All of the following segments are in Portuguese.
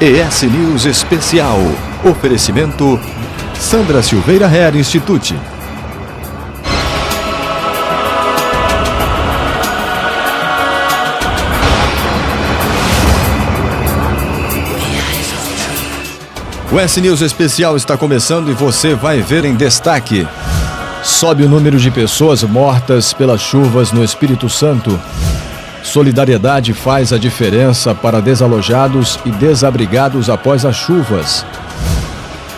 ES News Especial. Oferecimento Sandra Silveira Hair Institute. O ES News Especial está começando e você vai ver em destaque. Sobe o número de pessoas mortas pelas chuvas no Espírito Santo. Solidariedade faz a diferença para desalojados e desabrigados após as chuvas.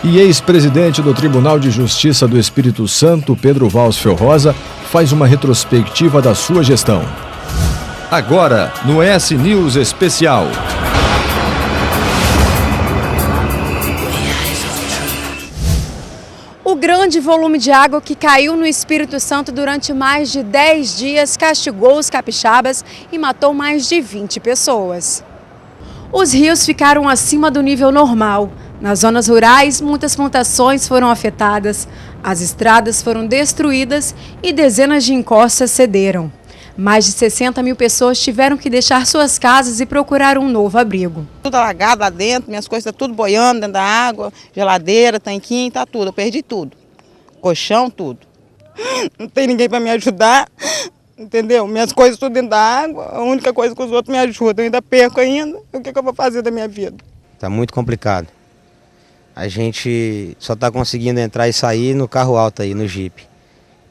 E ex-presidente do Tribunal de Justiça do Espírito Santo, Pedro Walsfel Rosa, faz uma retrospectiva da sua gestão. Agora, no ES News Especial. O grande volume de água que caiu no Espírito Santo durante mais de 10 dias castigou os capixabas e matou mais de 20 pessoas. Os rios ficaram acima do nível normal. Nas zonas rurais, muitas plantações foram afetadas, as estradas foram destruídas e dezenas de encostas cederam. Mais de 60 mil pessoas tiveram que deixar suas casas e procurar um novo abrigo. Tudo alagado lá dentro, minhas coisas estão tudo boiando dentro da água, geladeira, tanquinho, tá tudo, eu perdi tudo. Colchão, tudo. Não tem ninguém para me ajudar, entendeu? Minhas coisas tudo dentro da água, a única coisa que os outros me ajudam, eu ainda perco ainda. O que eu vou fazer da minha vida? Tá muito complicado. A gente só está conseguindo entrar e sair no carro alto aí, no Jeep.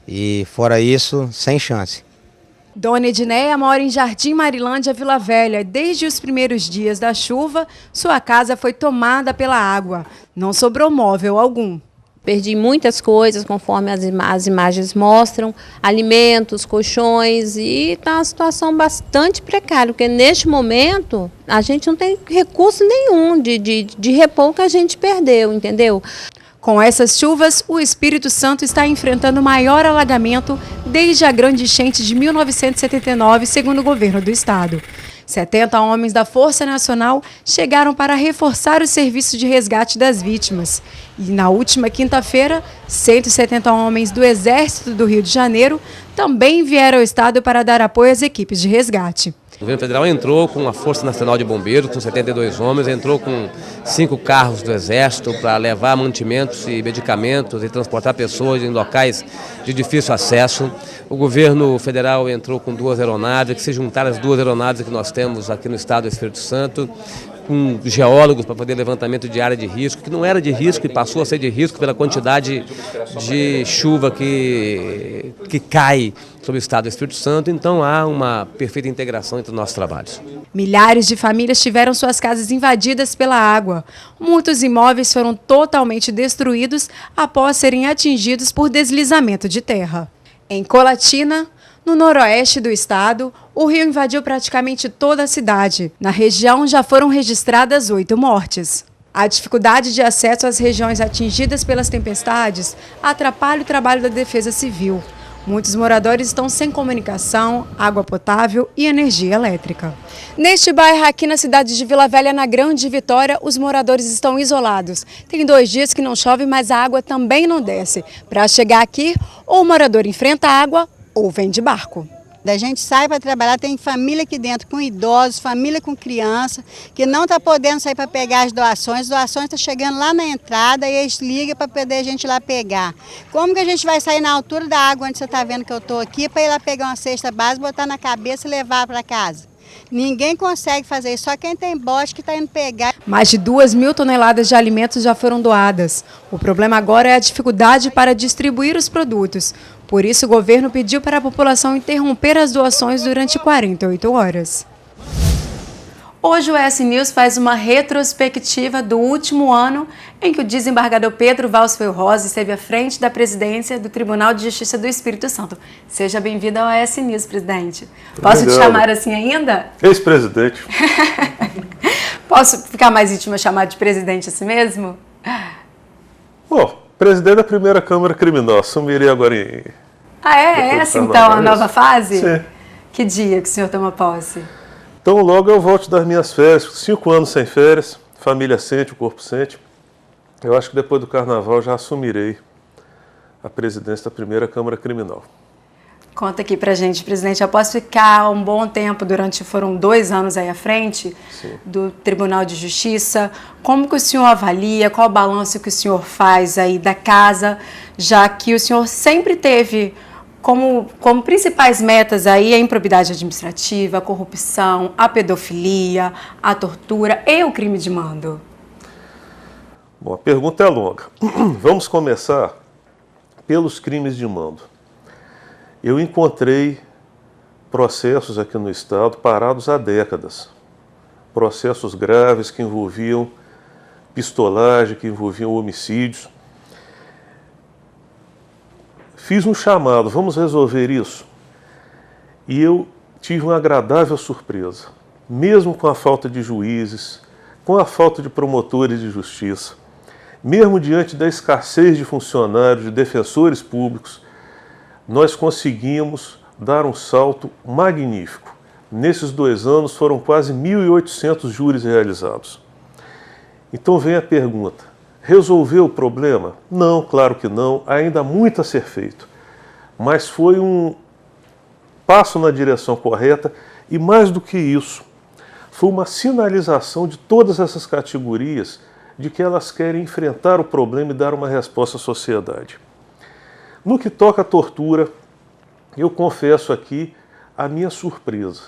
E fora isso, sem chance. Dona Edneia mora em Jardim Marilândia, Vila Velha. Desde os primeiros dias da chuva, sua casa foi tomada pela água. Não sobrou móvel algum. Perdi muitas coisas, conforme as imagens mostram, alimentos, colchões, e está uma situação bastante precária, porque neste momento a gente não tem recurso nenhum de repor que a gente perdeu, entendeu? Com essas chuvas, o Espírito Santo está enfrentando o maior alagamento desde a grande enchente de 1979, segundo o governo do estado. 70 homens da Força Nacional chegaram para reforçar o serviço de resgate das vítimas. E na última quinta-feira, 170 homens do Exército do Rio de Janeiro também vieram ao estado para dar apoio às equipes de resgate. O governo federal entrou com a Força Nacional de Bombeiros, com 72 homens, entrou com 5 carros do Exército para levar mantimentos e medicamentos e transportar pessoas em locais de difícil acesso. O governo federal entrou com 2 aeronaves, que se juntaram às 2 aeronaves que nós temos aqui no estado do Espírito Santo, com geólogos para fazer levantamento de área de risco, que não era de risco e passou a ser de risco pela quantidade de chuva que cai sobre o estado do Espírito Santo. Então há uma perfeita integração entre os nossos trabalhos. Milhares de famílias tiveram suas casas invadidas pela água. Muitos imóveis foram totalmente destruídos após serem atingidos por deslizamento de terra. Em Colatina, no noroeste do estado, o rio invadiu praticamente toda a cidade. Na região já foram registradas 8 mortes. A dificuldade de acesso às regiões atingidas pelas tempestades atrapalha o trabalho da Defesa Civil. Muitos moradores estão sem comunicação, água potável e energia elétrica. Neste bairro aqui na cidade de Vila Velha, na Grande Vitória, os moradores estão isolados. Tem 2 dias que não chove, mas a água também não desce. Para chegar aqui, ou o morador enfrenta a água ou vem de barco. A gente sai para trabalhar, tem família aqui dentro com idosos, família com criança, que não está podendo sair para pegar as doações estão chegando lá na entrada e eles ligam para poder a gente ir lá pegar. Como que a gente vai sair na altura da água, onde você está vendo que eu estou aqui, para ir lá pegar uma cesta básica, botar na cabeça e levar para casa? Ninguém consegue fazer isso, só quem tem bote que está indo pegar. Mais de 2.000 toneladas de alimentos já foram doadas. O problema agora é a dificuldade para distribuir os produtos. Por isso, o governo pediu para a população interromper as doações durante 48 horas. Hoje o ES News faz uma retrospectiva do último ano em que o desembargador Pedro Walsfel Rosa esteve à frente da presidência do Tribunal de Justiça do Espírito Santo. Seja bem-vindo ao ES News, presidente. Posso te chamar assim ainda? Ex-presidente. Posso ficar mais íntima chamar de presidente assim mesmo? Bom, presidente da primeira Câmara Criminal, assumirei agora em... Ah, é essa então a nova fase? Sim. Que dia que o senhor toma posse? Então logo eu volto das minhas férias, 5 anos sem férias, família sente, o corpo sente. Eu acho que depois do carnaval já assumirei a presidência da primeira Câmara Criminal. Conta aqui pra gente, presidente, após ficar um bom tempo, foram 2 anos aí à frente do Tribunal de Justiça, como que o senhor avalia, qual o balanço que o senhor faz aí da casa, já que o senhor sempre teve como principais metas aí a improbidade administrativa, a corrupção, a pedofilia, a tortura e o crime de mando? Bom, a pergunta é longa. Vamos começar pelos crimes de mando. Eu encontrei processos aqui no Estado parados há décadas. Processos graves que envolviam pistolagem, que envolviam homicídios. Fiz um chamado, vamos resolver isso. E eu tive uma agradável surpresa. Mesmo com a falta de juízes, com a falta de promotores de justiça, mesmo diante da escassez de funcionários, de defensores públicos, nós conseguimos dar um salto magnífico. Nesses 2 anos foram quase 1.800 júris realizados. Então vem a pergunta, resolveu o problema? Não, claro que não, ainda há muito a ser feito. Mas foi um passo na direção correta e mais do que isso, foi uma sinalização de todas essas categorias de que elas querem enfrentar o problema e dar uma resposta à sociedade. No que toca à tortura, eu confesso aqui a minha surpresa.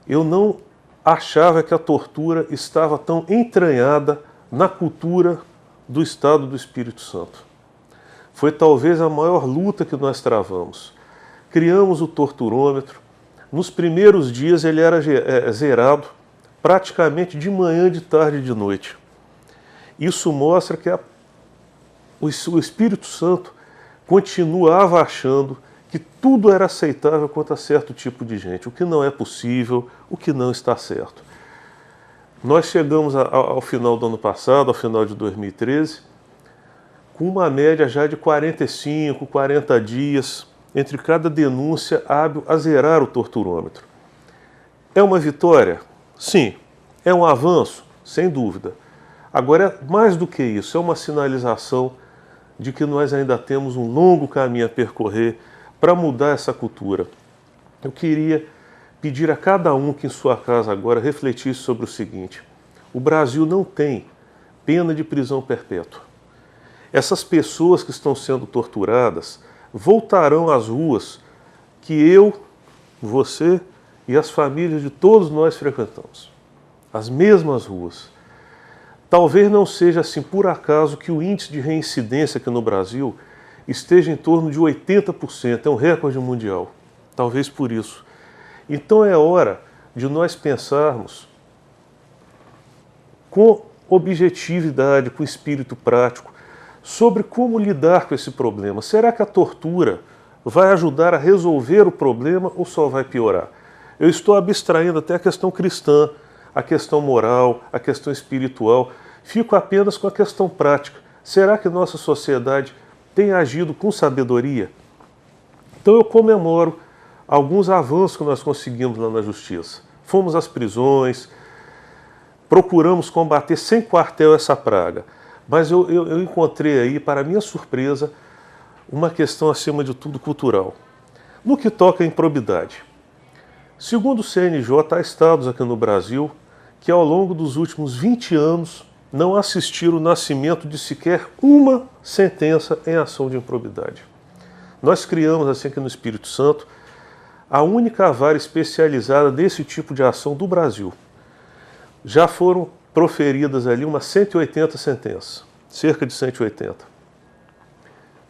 Eu não achava que a tortura estava tão entranhada na cultura do Estado do Espírito Santo. Foi talvez a maior luta que nós travamos. Criamos o torturômetro. Nos primeiros dias ele era zerado praticamente de manhã, de tarde e de noite. Isso mostra que o Espírito Santo continuava achando que tudo era aceitável quanto a certo tipo de gente, o que não é possível, o que não está certo. Nós chegamos ao final do ano passado, ao final de 2013, com uma média já de 45, 40 dias entre cada denúncia hábil a zerar o torturômetro. É uma vitória? Sim. É um avanço? Sem dúvida. Agora, mais do que isso, é uma sinalização de que nós ainda temos um longo caminho a percorrer para mudar essa cultura. Eu queria pedir a cada um que em sua casa agora refletisse sobre o seguinte: o Brasil não tem pena de prisão perpétua. Essas pessoas que estão sendo torturadas voltarão às ruas que eu, você e as famílias de todos nós frequentamos. As mesmas ruas. Talvez não seja assim por acaso que o índice de reincidência aqui no Brasil esteja em torno de 80%, é um recorde mundial. Talvez por isso. Então é hora de nós pensarmos com objetividade, com espírito prático, sobre como lidar com esse problema. Será que a tortura vai ajudar a resolver o problema ou só vai piorar? Eu estou abstraindo até a questão cristã, a questão moral, a questão espiritual. Fico apenas com a questão prática. Será que nossa sociedade tem agido com sabedoria? Então eu comemoro alguns avanços que nós conseguimos lá na Justiça. Fomos às prisões, procuramos combater sem quartel essa praga. Mas eu encontrei aí, para minha surpresa, uma questão acima de tudo cultural. No que toca à improbidade. Segundo o CNJ, há estados aqui no Brasil que ao longo dos últimos 20 anos não assistiram o nascimento de sequer uma sentença em ação de improbidade. Nós criamos, assim aqui no Espírito Santo, a única vara especializada desse tipo de ação do Brasil. Já foram proferidas ali umas 180 sentenças, cerca de 180.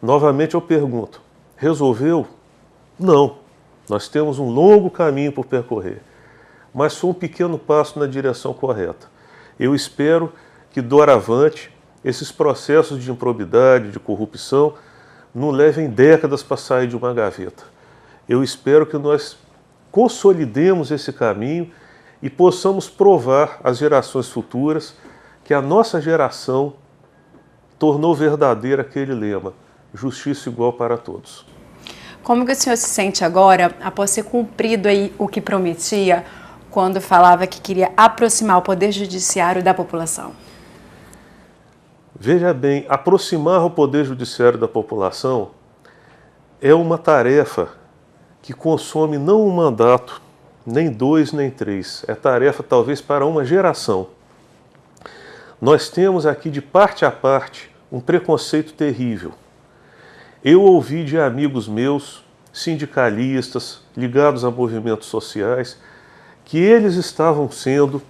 Novamente eu pergunto, resolveu? Não. Nós temos um longo caminho por percorrer, mas foi um pequeno passo na direção correta. Eu espero que, doravante, esses processos de improbidade, de corrupção, não levem décadas para sair de uma gaveta. Eu espero que nós consolidemos esse caminho e possamos provar às gerações futuras que a nossa geração tornou verdadeiro aquele lema, justiça igual para todos. Como que o senhor se sente agora, após ter cumprido aí o que prometia, quando falava que queria aproximar o Poder Judiciário da população? Veja bem, aproximar o Poder Judiciário da população é uma tarefa que consome não um mandato, nem 2, nem 3. É tarefa talvez para uma geração. Nós temos aqui de parte a parte um preconceito terrível. Eu ouvi de amigos meus, sindicalistas, ligados a movimentos sociais, que eles estavam sendo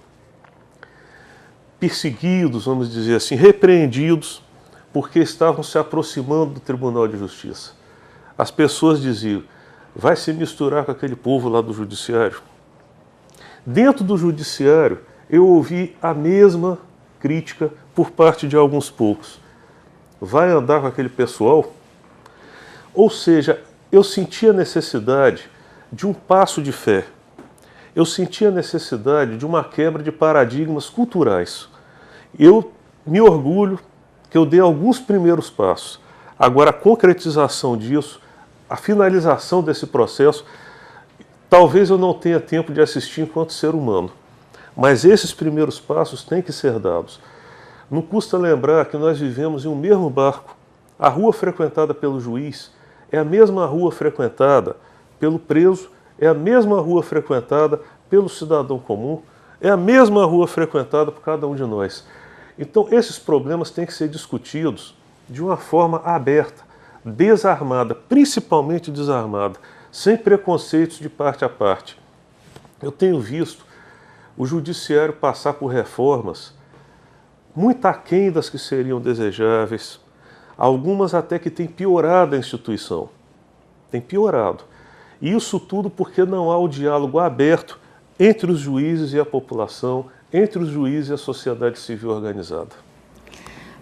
perseguidos, vamos dizer assim, repreendidos, porque estavam se aproximando do Tribunal de Justiça. As pessoas diziam, vai se misturar com aquele povo lá do Judiciário. Dentro do Judiciário, eu ouvi a mesma crítica por parte de alguns poucos. Vai andar com aquele pessoal? Ou seja, eu senti a necessidade de um passo de fé. Eu senti a necessidade de uma quebra de paradigmas culturais. Eu me orgulho que eu dei alguns primeiros passos. Agora, a concretização disso, a finalização desse processo, talvez eu não tenha tempo de assistir enquanto ser humano. Mas esses primeiros passos têm que ser dados. Não custa lembrar que nós vivemos em um mesmo barco. A rua frequentada pelo juiz é a mesma rua frequentada pelo preso, é a mesma rua frequentada pelo cidadão comum, é a mesma rua frequentada por cada um de nós. Então, esses problemas têm que ser discutidos de uma forma aberta, desarmada, principalmente desarmada, sem preconceitos de parte a parte. Eu tenho visto o judiciário passar por reformas muito aquém das que seriam desejáveis, algumas até que têm piorado a instituição. Tem piorado. E isso tudo porque não há o diálogo aberto entre os juízes e a população, entre os juízes e a sociedade civil organizada.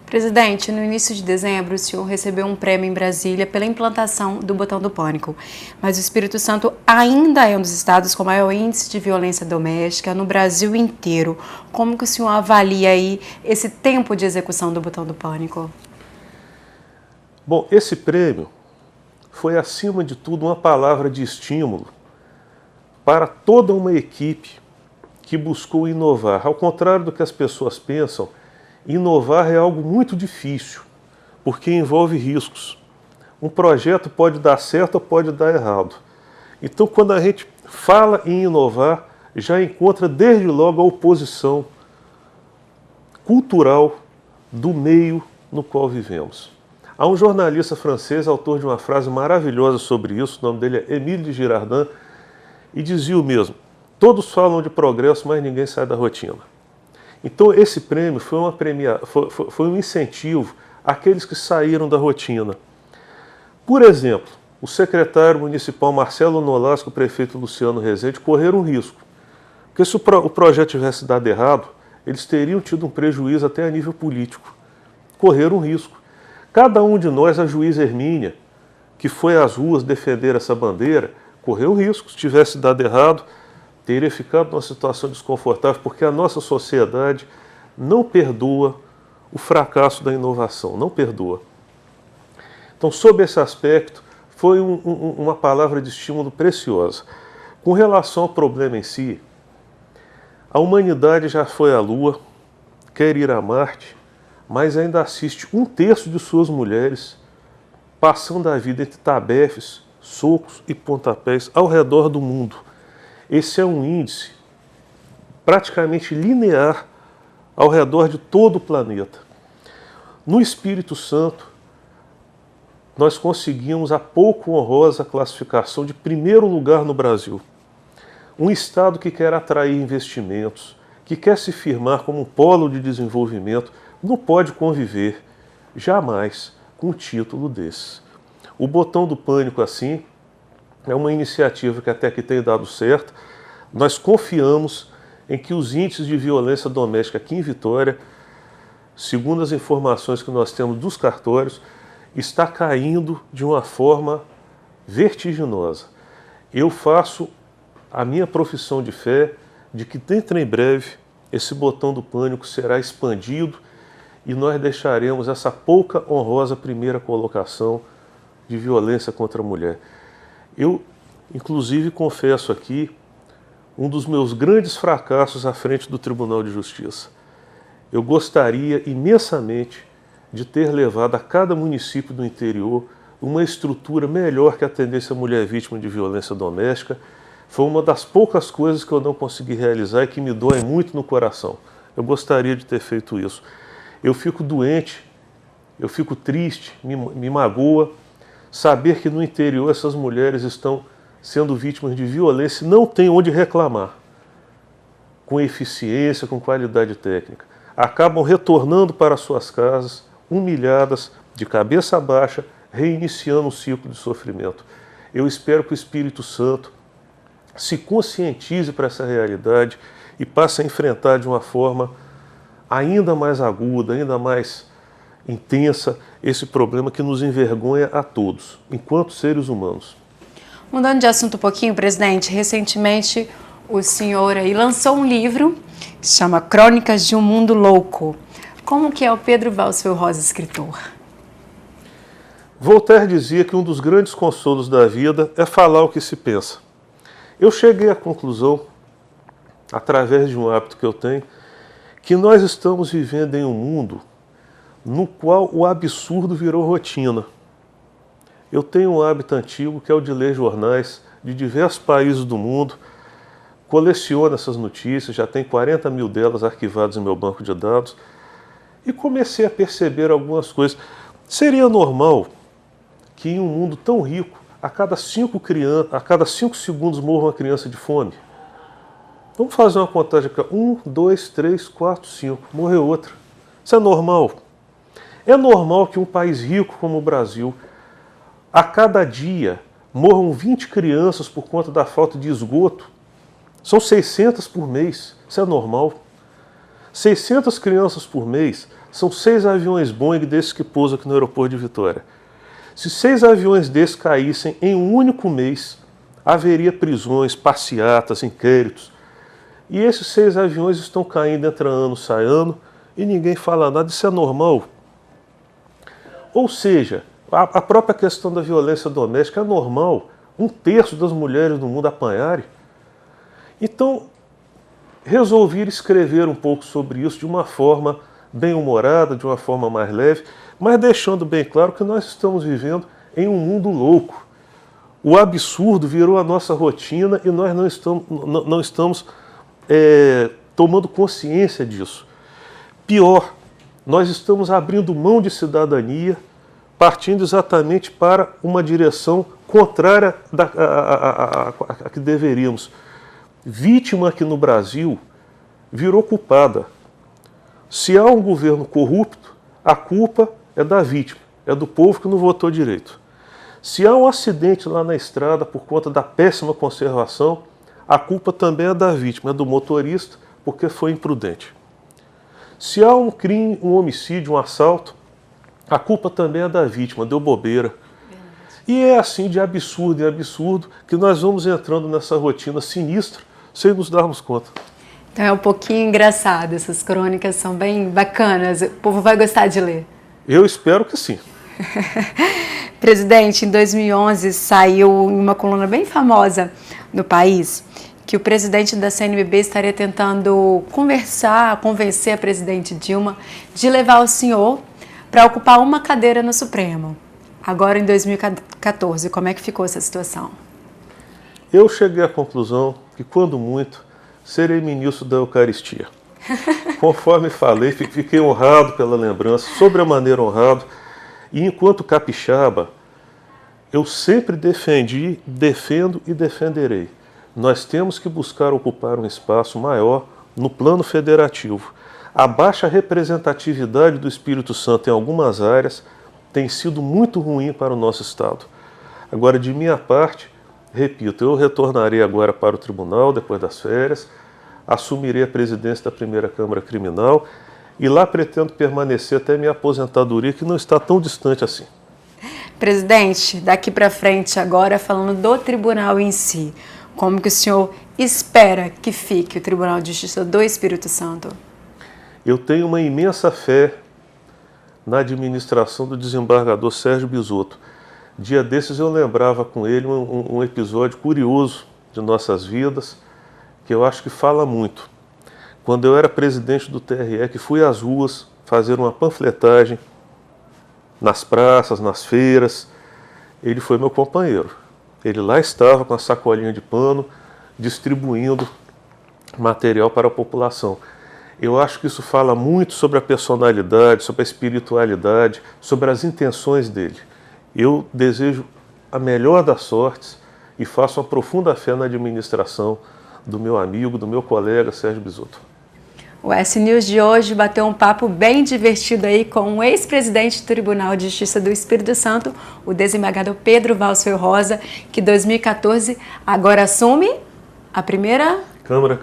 Presidente, no início de dezembro, o senhor recebeu um prêmio em Brasília pela implantação do botão do pânico. Mas o Espírito Santo ainda é um dos estados com maior índice de violência doméstica no Brasil inteiro. Como que o senhor avalia aí esse tempo de execução do botão do pânico? Bom, esse prêmio foi, acima de tudo, uma palavra de estímulo para toda uma equipe que buscou inovar. Ao contrário do que as pessoas pensam, inovar é algo muito difícil, porque envolve riscos. Um projeto pode dar certo ou pode dar errado. Então, quando a gente fala em inovar, já encontra desde logo a oposição cultural do meio no qual vivemos. Há um jornalista francês, autor de uma frase maravilhosa sobre isso, o nome dele é Émile de Girardin, e dizia o mesmo: todos falam de progresso, mas ninguém sai da rotina. Então esse prêmio foi um incentivo àqueles que saíram da rotina. Por exemplo, o secretário municipal Marcelo Nolasco e o prefeito Luciano Rezende correram um risco. Porque se o projeto tivesse dado errado, eles teriam tido um prejuízo até a nível político. Correram um risco. Cada um de nós, a juíza Hermínia, que foi às ruas defender essa bandeira, correu um risco. Se tivesse dado errado, teria ficado numa situação desconfortável, porque a nossa sociedade não perdoa o fracasso da inovação, não perdoa. Então, sob esse aspecto, foi uma palavra de estímulo preciosa. Com relação ao problema em si, a humanidade já foi à Lua, quer ir a Marte, mas ainda assiste 1/3 de suas mulheres passando a vida entre tabefes, socos e pontapés ao redor do mundo. Esse é um índice praticamente linear ao redor de todo o planeta. No Espírito Santo, nós conseguimos a pouco honrosa classificação de primeiro lugar no Brasil. Um estado que quer atrair investimentos, que quer se firmar como um polo de desenvolvimento, não pode conviver jamais com um título desse. O botão do pânico, assim, é uma iniciativa que até que tem dado certo. Nós confiamos em que os índices de violência doméstica aqui em Vitória, segundo as informações que nós temos dos cartórios, está caindo de uma forma vertiginosa. Eu faço a minha profissão de fé de que dentro em breve esse botão do pânico será expandido e nós deixaremos essa pouca honrosa primeira colocação de violência contra a mulher. Eu, inclusive, confesso aqui um dos meus grandes fracassos à frente do Tribunal de Justiça. Eu gostaria imensamente de ter levado a cada município do interior uma estrutura melhor que atendesse a mulher vítima de violência doméstica. Foi uma das poucas coisas que eu não consegui realizar e que me dói muito no coração. Eu gostaria de ter feito isso. Eu fico doente, eu fico triste, me magoa saber que no interior essas mulheres estão sendo vítimas de violência e não têm onde reclamar, com eficiência, com qualidade técnica. Acabam retornando para suas casas, humilhadas, de cabeça baixa, reiniciando um ciclo de sofrimento. Eu espero que o Espírito Santo se conscientize para essa realidade e passe a enfrentar de uma forma ainda mais aguda, ainda mais intensa, esse problema que nos envergonha a todos, enquanto seres humanos. Mudando de assunto um pouquinho, presidente, recentemente o senhor aí lançou um livro que se chama Crônicas de um Mundo Louco. Como que é o Pedro Valsfeld Rosa, escritor? Voltaire dizia que um dos grandes consolos da vida é falar o que se pensa. Eu cheguei à conclusão, através de um hábito que eu tenho, que nós estamos vivendo em um mundo no qual o absurdo virou rotina. Eu tenho um hábito antigo que é o de ler jornais de diversos países do mundo, coleciono essas notícias, já tenho 40 mil delas arquivadas em meu banco de dados, e comecei a perceber algumas coisas. Seria normal que em um mundo tão rico, a cada 5 segundos morra uma criança de fome? Vamos fazer uma contagem aqui. 1, 2, 3, 4, 5. Morreu outra. Isso é normal. É normal que um país rico como o Brasil, a cada dia, morram 20 crianças por conta da falta de esgoto. São 600 por mês. Isso é normal. 600 crianças por mês são 6 aviões Boeing desses que pousam aqui no aeroporto de Vitória. Se 6 aviões desses caíssem em um único mês, haveria prisões, passeatas, inquéritos. E esses 6 aviões estão caindo, entra ano, sai ano, e ninguém fala nada. Isso é normal. Ou seja, a própria questão da violência doméstica é normal. 1/3 das mulheres no mundo apanharem. Então, resolvi escrever um pouco sobre isso de uma forma bem-humorada, de uma forma mais leve, mas deixando bem claro que nós estamos vivendo em um mundo louco. O absurdo virou a nossa rotina e nós não estamos tomando consciência disso. Pior, nós estamos abrindo mão de cidadania, partindo exatamente para uma direção contrária a que deveríamos. Vítima aqui no Brasil virou culpada. Se há um governo corrupto, a culpa é da vítima, é do povo que não votou direito. Se há um acidente lá na estrada por conta da péssima conservação, a culpa também é da vítima, é do motorista, porque foi imprudente. Se há um crime, um homicídio, um assalto, a culpa também é da vítima, deu bobeira. E é assim de absurdo em absurdo que nós vamos entrando nessa rotina sinistra sem nos darmos conta. Então é um pouquinho engraçado, essas crônicas são bem bacanas, o povo vai gostar de ler. Eu espero que sim. Presidente, em 2011 saiu uma coluna bem famosa no país que o presidente da CNBB estaria tentando convencer a presidente Dilma de levar o senhor para ocupar uma cadeira no Supremo. Agora em 2014, como é que ficou essa situação? Eu cheguei à conclusão que, quando muito, serei ministro da Eucaristia. Conforme falei, fiquei honrado pela lembrança, sobremaneira honrado. E enquanto capixaba, eu sempre defendi, defendo e defenderei. Nós temos que buscar ocupar um espaço maior no plano federativo. A baixa representatividade do Espírito Santo em algumas áreas tem sido muito ruim para o nosso Estado. Agora, de minha parte, repito, eu retornarei agora para o tribunal depois das férias, assumirei a presidência da primeira Câmara Criminal e lá pretendo permanecer até minha aposentadoria, que não está tão distante assim. Presidente, daqui para frente agora falando do tribunal em si, como que o senhor espera que fique o Tribunal de Justiça do Espírito Santo? Eu tenho uma imensa fé na administração do desembargador Sérgio Bisotto. Dia desses eu lembrava com ele um episódio curioso de nossas vidas, que eu acho que fala muito. Quando eu era presidente do TRE, que fui às ruas fazer uma panfletagem nas praças, nas feiras, ele foi meu companheiro. Ele lá estava com a sacolinha de pano, distribuindo material para a população. Eu acho que isso fala muito sobre a personalidade, sobre a espiritualidade, sobre as intenções dele. Eu desejo a melhor das sortes e faço uma profunda fé na administração do meu amigo, do meu colega Sérgio Bisotto. O S-News de hoje bateu um papo bem divertido aí com o ex-presidente do Tribunal de Justiça do Espírito Santo, o desembargador Pedro Valsfeu Rosa, que em 2014 agora assume a primeira Câmara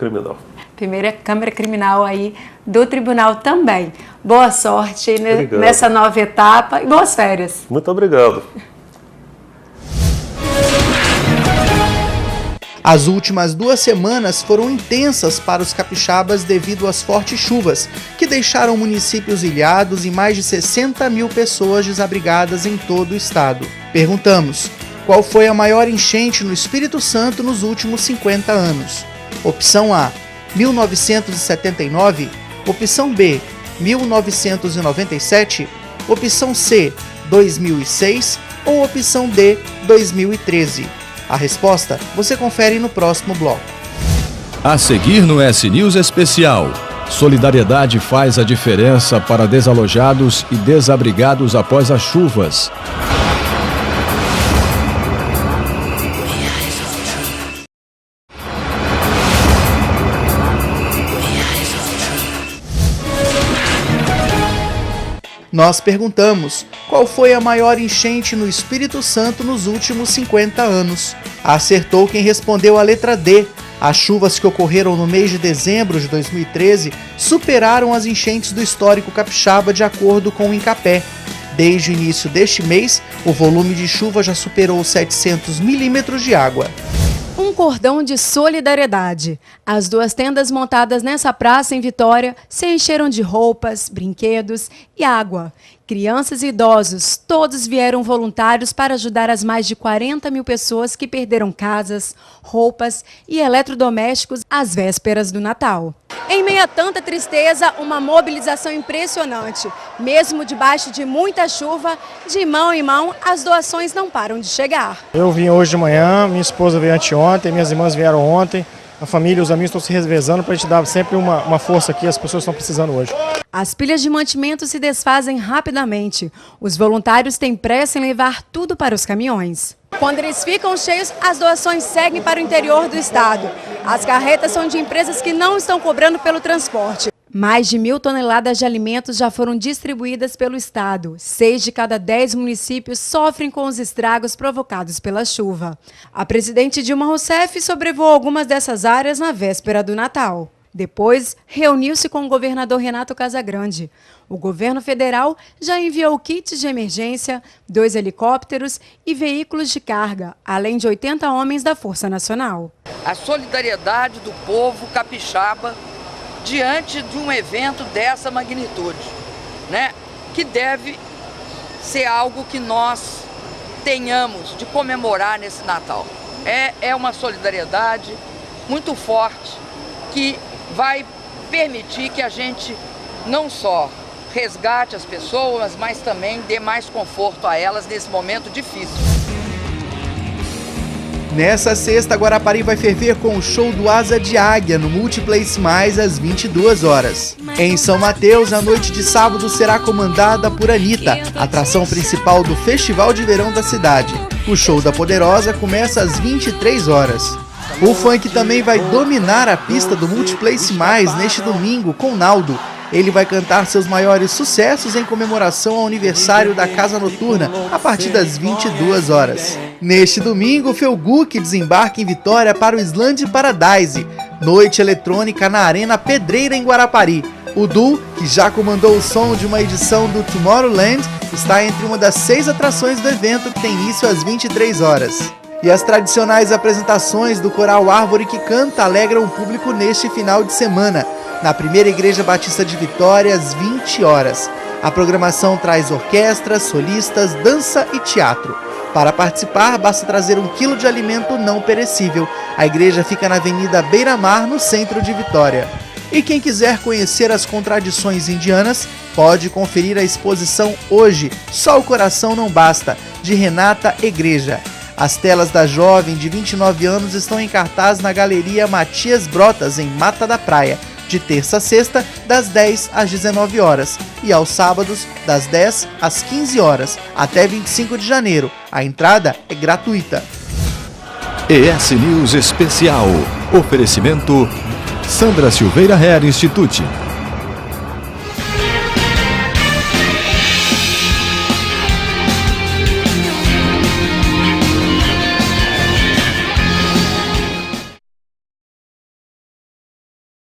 Criminal aí do Tribunal também. Boa sorte nessa nova etapa e boas férias. Muito obrigado. As últimas 2 semanas foram intensas para os capixabas devido às fortes chuvas, que deixaram municípios ilhados e mais de 60 mil pessoas desabrigadas em todo o estado. Perguntamos, qual foi a maior enchente no Espírito Santo nos últimos 50 anos? Opção A, 1979, opção B, 1997, opção C, 2006 ou opção D, 2013. A resposta você confere no próximo bloco. A seguir no S-News Especial, solidariedade faz a diferença para desalojados e desabrigados após as chuvas. Nós perguntamos qual foi a maior enchente no Espírito Santo nos últimos 50 anos. Acertou quem respondeu a letra D. As chuvas que ocorreram no mês de dezembro de 2013 superaram as enchentes do histórico capixaba, de acordo com o INCAPé. Desde o início deste mês, o volume de chuva já superou 700 milímetros de água. Um cordão de solidariedade. As 2 tendas montadas nessa praça em Vitória se encheram de roupas, brinquedos e água. Crianças e idosos, todos vieram voluntários para ajudar as mais de 40 mil pessoas que perderam casas, roupas e eletrodomésticos às vésperas do Natal. Em meio a tanta tristeza, uma mobilização impressionante. Mesmo debaixo de muita chuva, de mão em mão, as doações não param de chegar. Eu vim hoje de manhã, minha esposa veio anteontem, minhas irmãs vieram ontem. A família e os amigos estão se revezando para a gente dar sempre uma força aqui, as pessoas estão precisando hoje. As pilhas de mantimento se desfazem rapidamente. Os voluntários têm pressa em levar tudo para os caminhões. Quando eles ficam cheios, as doações seguem para o interior do estado. As carretas são de empresas que não estão cobrando pelo transporte. Mais de 1.000 toneladas de alimentos já foram distribuídas pelo estado. 6 de cada 10 municípios sofrem com os estragos provocados pela chuva. A presidente Dilma Rousseff sobrevoou algumas dessas áreas na véspera do Natal. Depois, reuniu-se com o governador Renato Casagrande. O governo federal já enviou kits de emergência, 2 helicópteros e veículos de carga, além de 80 homens da Força Nacional. A solidariedade do povo capixaba diante de um evento dessa magnitude, né? Que deve ser algo que nós tenhamos de comemorar nesse Natal. É uma solidariedade muito forte que vai permitir que a gente não só resgate as pessoas, mas também dê mais conforto a elas nesse momento difícil. Nessa sexta, Guarapari vai ferver com o show do Asa de Águia no Multiplex Mais às 22 horas. Em São Mateus, a noite de sábado será comandada por Anitta, atração principal do Festival de Verão da cidade. O show da Poderosa começa às 23 horas. O funk também vai dominar a pista do Multiplex Mais neste domingo com Naldo. Ele vai cantar seus maiores sucessos em comemoração ao aniversário da Casa Noturna, a partir das 22 horas. Neste domingo, Felguk desembarca em Vitória para o Island Paradise, noite eletrônica na Arena Pedreira, em Guarapari. O duo, que já comandou o som de uma edição do Tomorrowland, está entre uma das 6 atrações do evento, que tem início às 23 horas. E as tradicionais apresentações do Coral Árvore que Canta alegram o público neste final de semana, na Primeira Igreja Batista de Vitória, às 20 horas. A programação traz orquestras, solistas, dança e teatro. Para participar, basta trazer 1 quilo de alimento não perecível. A igreja fica na Avenida Beira-Mar, no centro de Vitória. E quem quiser conhecer as contradições indianas, pode conferir a exposição Hoje, Só o Coração Não Basta, de Renata Egreja. As telas da jovem de 29 anos estão em cartaz na Galeria Matias Brotas, em Mata da Praia, de terça a sexta, das 10 às 19 horas, e aos sábados, das 10 às 15 horas, até 25 de janeiro. A entrada é gratuita. ES News Especial. Oferecimento Sandra Silveira Hair Institute.